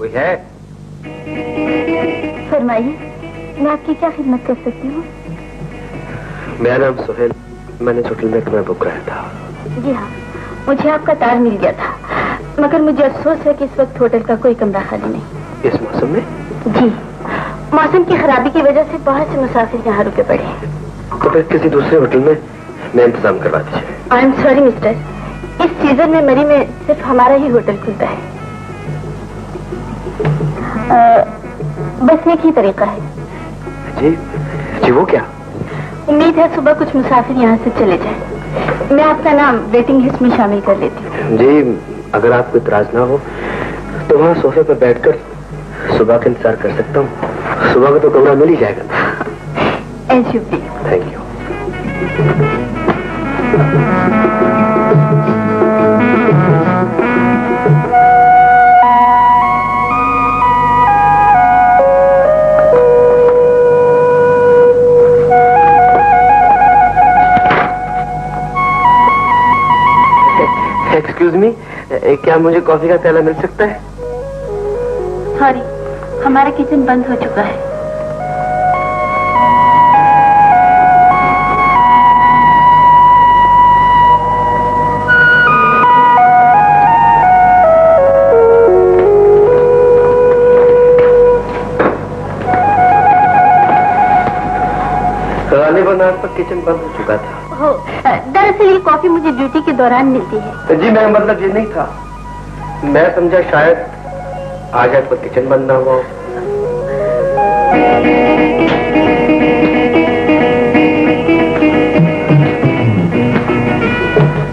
कोई है? फरमाइए, मैं आपकी क्या खिदमत कर सकती हूँ? मेरा नाम सुहेल, मैंने इस होटल में कमरा बुक कराया था। जी हाँ, मुझे आपका तार मिल गया था, मगर मुझे अफसोस है कि इस वक्त होटल का कोई कमरा खाली नहीं। इस मौसम में? जी, मौसम की खराबी की वजह से बहुत से मुसाफिर यहाँ रुके पड़े हैं। तो फिर किसी दूसरे होटल में मैं इंतजाम करवा दीजिए। आई एम सॉरी मिस्टर, इस सीजन में मरी में सिर्फ हमारा ही होटल खुलता है। बस एक ही तरीका है। जी जी, वो क्या? उम्मीद है सुबह कुछ मुसाफिर यहाँ से चले जाएं। मैं आपका नाम वेटिंग लिस्ट में शामिल कर लेती हूँ। जी, अगर आपको इतराज ना हो तो वहाँ सोफे पर बैठकर सुबह का इंतजार कर सकता हूँ। सुबह का तो कमरा मिल ही जाएगा। As you please. Thank you. Excuse me, क्या मुझे कॉफी का प्याला मिल सकता है? सॉरी, हमारा किचन बंद हो चुका है। आपका किचन बंद हो चुका था। दरअसल ये कॉफी मुझे ड्यूटी के दौरान मिलती है। जी, मेरा मतलब ये नहीं था, मैं समझा शायद आज आपका किचन बंद ना हुआ।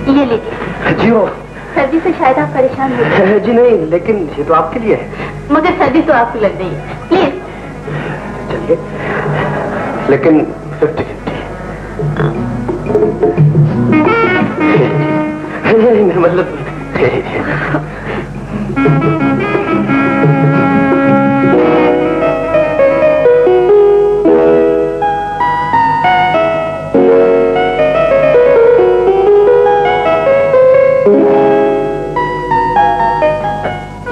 ये लीजिए। जी वो सर्दी से शायद आप परेशान हो गए। जी नहीं, लेकिन ये तो आपके लिए है। मगर सर्दी तो आपको लग रही है। प्लीज चलिए, लेकिन 50-50। मतलब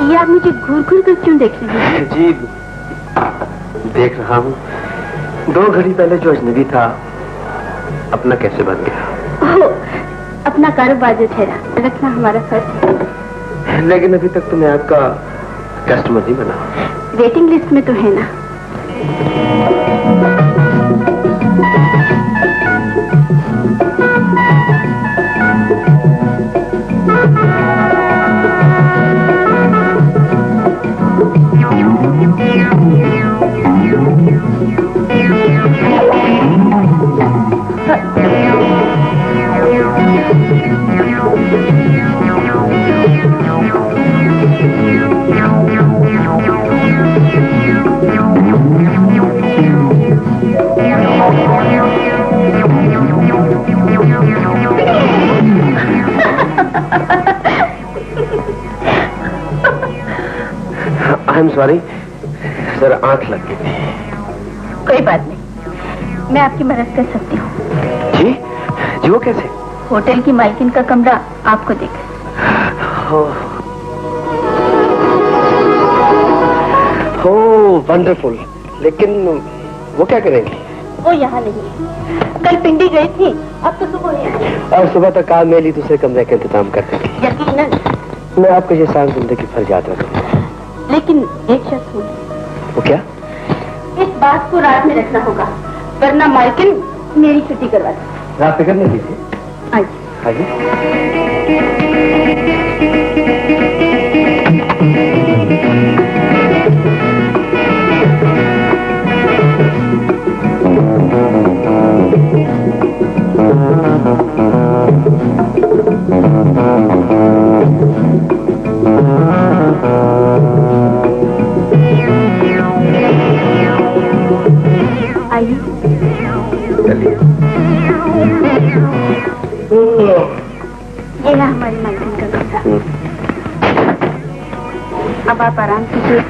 ये आप मुझे घूर घूर कर क्यों देख रही हैं? जी, देख रहा हूँ 2 घड़ी पहले जो अजनबी था अपना कैसे बन गया। अपना कारोबार जो ठहरा रखना हमारा फर्ज है। लेकिन अभी तक तो मैं आपका कस्टमर नहीं बना। वेटिंग लिस्ट में तो है ना। आई एम सॉरी सर, आंख लग गई थी। कोई बात नहीं, मैं आपकी मदद कर सकती हूँ। जी जी, वो कैसे? होटल की मालकिन का कमरा आपको देकर। हो वंडरफुल। लेकिन वो क्या करेंगी? वो यहाँ नहीं है। कल पिंडी गई थी, अब तो सुबह ही आई। और सुबह तक काम में ली दूसरे कमरे का इंतजाम करते थे। यकीनन। मैं आपको ये सारी जिंदगी भर याद रखूंगा। लेकिन एक शर्त होगी। वो क्या? इस बात को रात में रखना होगा, वरना मालकिन मेरी छुट्टी करवा दे। रात पे करने दीजिए। आइए। आइए। आइए। चलिए। ये है हमारी मालकिन का कमरा। अब आप आराम कीजिए।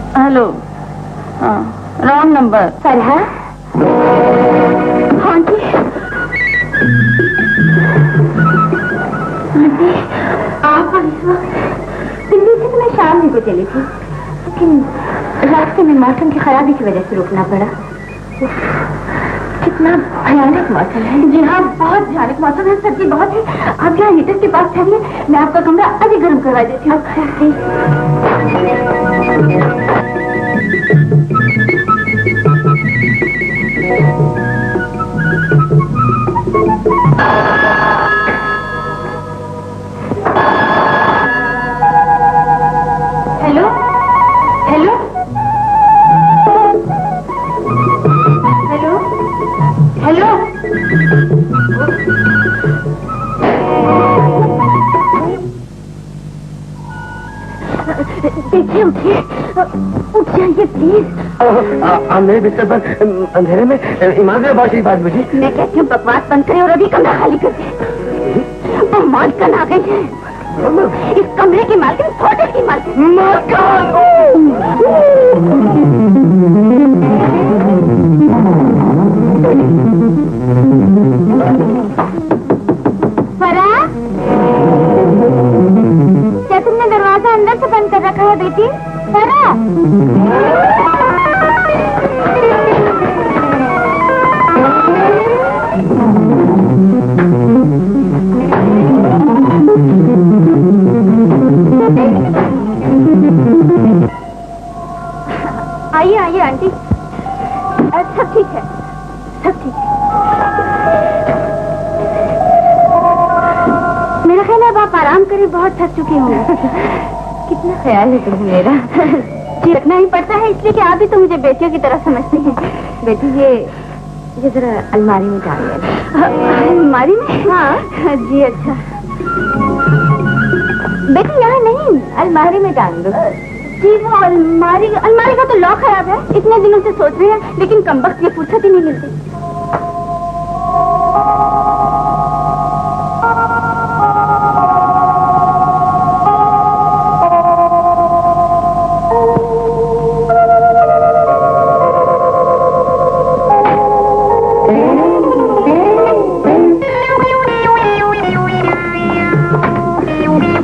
Hello, wrong number. सरहा? हाँ जी। आप दिल्ली से तो मैं शाम ही को चली थी, लेकिन रास्ते में मौसम की खराबी की वजह से रुकना पड़ा। कितना भयानक मौसम है। जी हाँ, बहुत भयानक मौसम है, सर्दी बहुत है। आप यहाँ हीटर के पास ठहरिए, मैं आपका कमरा अभी गर्म करवा देती हूँ। Hello hello hello hello. देखिए, उठ जाइए प्लीज। मेरे बिस्तर पर अंधेरे में ईमान से बहुत बात बुझी। मैं कहती हूँ बकवास बंद करें और अभी कमरा खाली कर दें। और मालकिन आ गई है। इस कमरे की मालकिन, होटल की मालकिन। फरा, क्या तुमने दरवाजा अंदर से बंद कर रखा है बेटी? फरा, आइए आइए आंटी, सब ठीक है, सब ठीक है। मेरा ख्याल है अब आप आराम करें, बहुत थक चुकी होंगे। कितना ख्याल है तुम्हें मेरा। जी, रखना ही पड़ता है, इसलिए कि आप भी तो मुझे बेटियों की तरह समझती हैं। बेटी, ये जरा अलमारी में डालिए। अलमारी में? हाँ जी। अच्छा बेटी, यहाँ नहीं, अलमारी में डाल दो। जी, वो अलमारी का तो लॉक खराब है। इतने दिनों से सोच रहे हैं, लेकिन कमबख्त ये फुर्सत ही नहीं मिलती।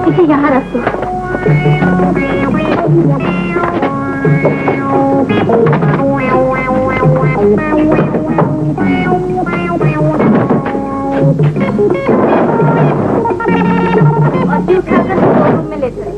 इसे यहाँ रख दो। में ले चले।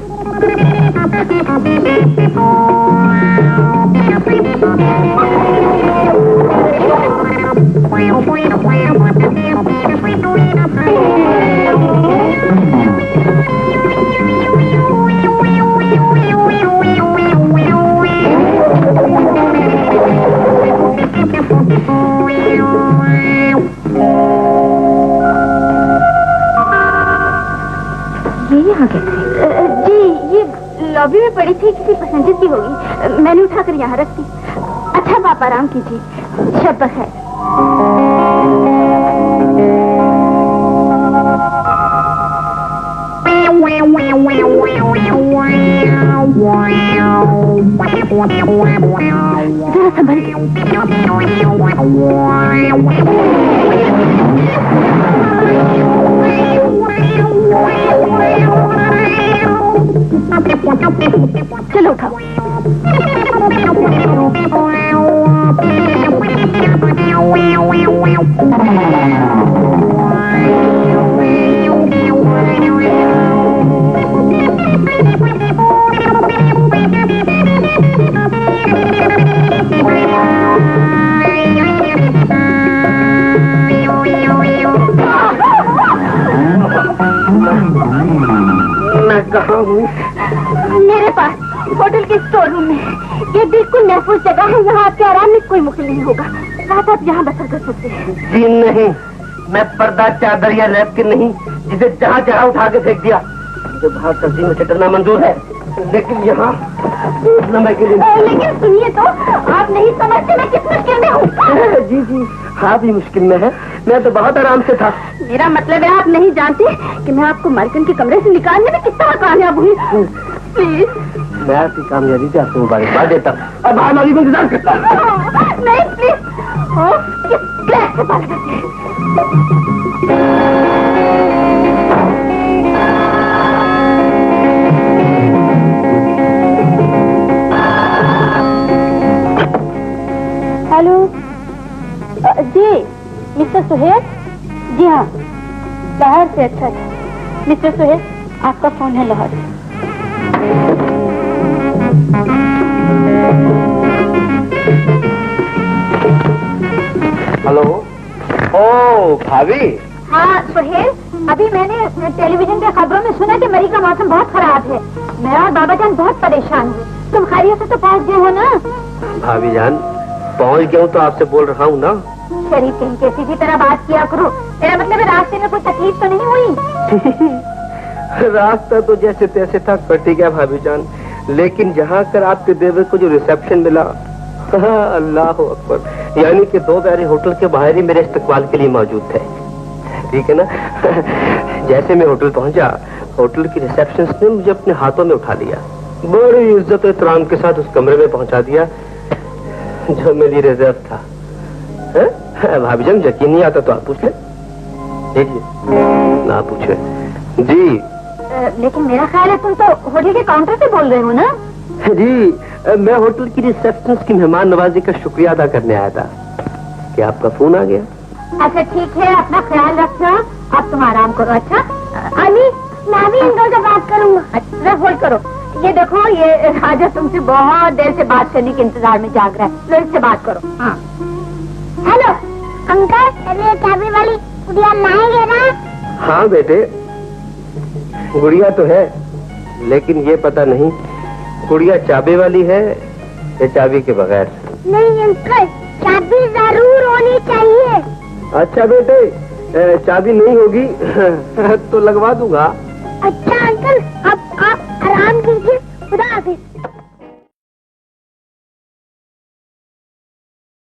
यहाँ कैसे? जी, ये लॉबी में पड़ी थी, किसी पैसेंजर की होगी, मैंने उठाकर यहाँ रख दी। अच्छा, आप आराम कीजिए। शब बखैर। जरा संभल के। चलो उठाओ। मैं कहाँ हूँ? मेरे पास, होटल के स्टोर रूम में। ये बिल्कुल महफूज जगह है, यहाँ आपके आराम में कोई मुश्किल नहीं होगा। रात आप यहाँ बसर कर सकते हैं। जी नहीं, मैं पर्दा, चादर या नैपकिन नहीं, जिसे जहाँ जहाँ उठा के फेंक दिया। मुझे बाहर सब्जी में चटना मंजूर है, लेकिन यहाँ समय के लिए। लेकिन सुनिए तो, आप नहीं समझते मैं किस मुश्किल में हूँ। जी जी, हाँ भी मुश्किल में है, मैं तो बहुत आराम से था। मेरा मतलब है, आप नहीं जानते कि मैं आपको मालकिन के कमरे से निकालने में कितना कामयाब हुई। प्लीज। मैं आपकी कामयाबी से आपको मुबारकबाद देता हूँ और बाहर वाली को इंतजार करता हूँ। नहीं प्लीज। ये फ्लैट से बाहर करते हैं। हेलो जी, मिस्टर सुहेल? जी हाँ, लाहौर से। अच्छा मिस्टर सुहेल, आपका फोन है लाहौर से। हेलो। ओ भाभी। हाँ सुहेल, अभी मैंने टेलीविजन के खबरों में सुना कि मरी का मौसम बहुत खराब है। मैं और बाबा जान बहुत परेशान हैं। तुम खैरियत से तो पहुँच गए हो ना? भाभी जान, पहुँच गया हूँ तो आपसे बोल रहा हूँ ना। शरीफ कहीं के सीधी तरह बात किया करो। मेरा मतलब है रास्ते में कोई तकलीफ तो नहीं हुई? रास्ता तो जैसे तैसे था, कट गया भाभी जान, लेकिन जहाँ कर आपके देवर को जो रिसेप्शन मिला, अल्लाह अकबर, यानी कि 2 प्यारे होटल के बाहर ही मेरे इस्तकबाल के लिए मौजूद थे। ठीक है ना? जैसे मैं होटल पहुंचा, होटल की रिसेप्शनिस्ट ने मुझे अपने हाथों में उठा लिया, बड़ी इज्जत और एहतराम के साथ उस कमरे में पहुंचा दिया जो मेरी रिजर्व था। भाभी जान, यकीन नहीं आता तो आप पूछ ले। ना पूछे जी। लेकिन मेरा ख्याल है तुम तो होटल के काउंटर से बोल रहे हो ना? जी, मैं होटल की रिसेप्शनिस्ट की मेहमान नवाजी का शुक्रिया अदा करने आया था कि आपका फोन आ गया। अच्छा ठीक है, अपना ख्याल रखना। अब तुम आराम करो। अच्छा अली, मैं भी अंकल से बात करूंगा। अच्छा होल्ड करो। ये देखो, ये राजा तुमसे बहुत देर से बात करने के इंतजार में जाग रहा है, लो इससे बात करो। हाँ हेलो अंकल, अरे चाबी वाली गुड़िया लाएंगे ना? हाँ बेटे, गुड़िया तो है, लेकिन ये पता नहीं गुड़िया चाबी वाली है या चाबी के बगैर। नहीं अंकल, चाबी जरूर होनी चाहिए। अच्छा बेटे, चाबी नहीं होगी तो लगवा दूंगा। अच्छा अंकल, अब